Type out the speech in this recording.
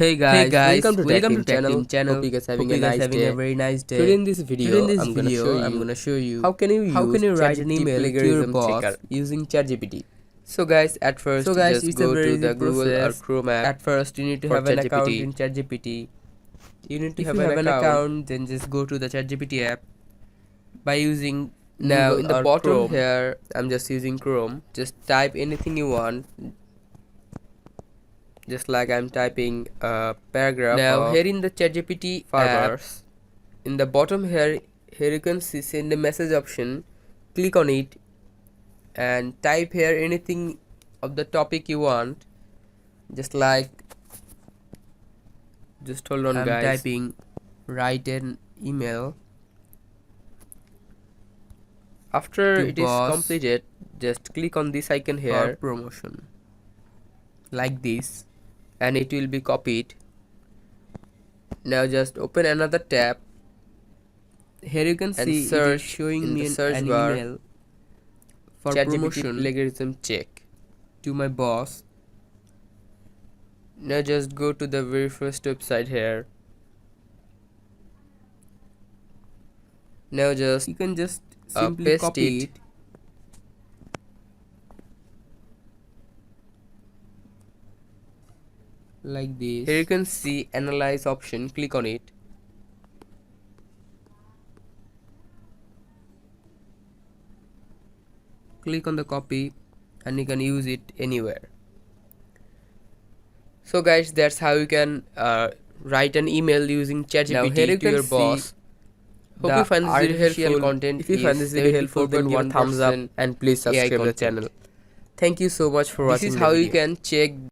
Hey Hey guys, guys, welcome to welcome to Tech Team Tech Team channel. channel. Hope you guys having a very nice day. Today in this Today in video, this I'm gonna show video, I'm you gonna show you how can you use write an ChatGPT email to your plagiarism boss checker. using ChatGPT. So guys, at So first guys, just it's a go very to easy the Google or process. Chrome app At first, you need to for have an account ChatGPT. in ChatGPT. You need to If have you an have an account. account, then just go to the ChatGPT app by using Now Google in the or bottom Chrome. here, I'm just using Chrome. Just type anything you want. Just like I'm typing a paragraph. Now of here in the ChatGPT farmers. In the bottom here you can see send a message option. Click on it and type here anything of the topic you want. Just like, just hold on I'm guys. typing write an email After to it is boss completed, just click on this icon for here promotion, like this. and it will be copied. Now just open another tab Here you can and see it is search showing in me the search an bar email for ChatGPT promotion plagiarism check. to my boss. Now just go to the very first website here. Now just You can just simply paste copy it. it like this. Here you can see analyze option, click on it. Click on the copy and you can use it anywhere. So guys, that's how you can write an email using Now here you ChatGPT to can your see boss. Hope the you find this video artificial helpful. content. If you is find this video helpful, then give a thumbs up 74.1% and please AI subscribe the content. channel. Thank you so much for This watching is the how you video. can check